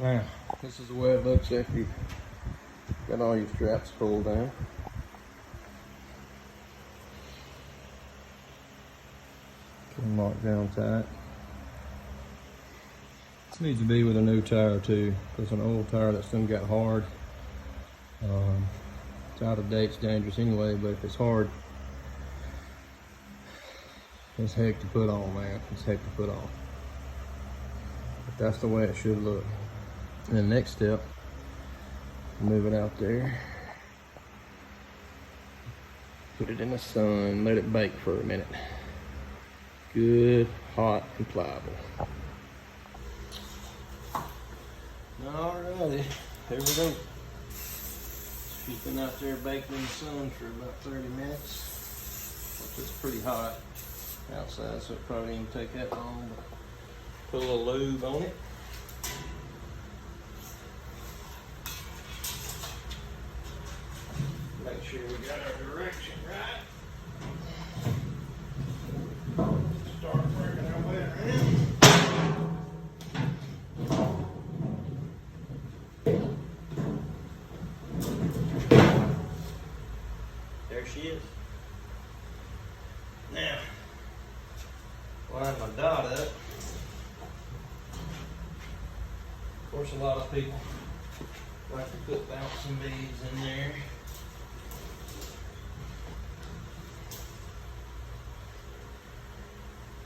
Now, this is the way it looks after you got all your straps pulled down. Get them locked down tight. This needs to be with a new tire too, because an old tire that's done got hard. It's out of date, it's dangerous anyway, but if it's hard, it's heck to put on, man. It's heck to put on. But that's the way it should look. And the next step, move it out there. Put it in the sun, let it bake for a minute. Good, hot, and pliable. Alrighty, here we go. She's been out there baking in the sun for about 30 minutes. It's pretty hot outside, so it probably didn't take that long. But put a little lube on it. Make sure we got our direction right. Start working our way around. There she is. Now, line my dot up. Of course, a lot of people like to put bouncing beads in there.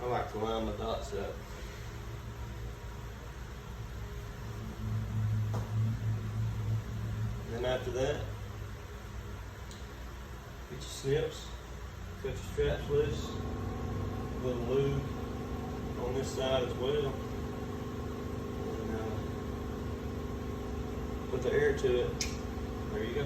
I like to line my dots up. And then after that, get your snips, cut your straps loose, a little lube on this side as well. And put the air to it. There you go.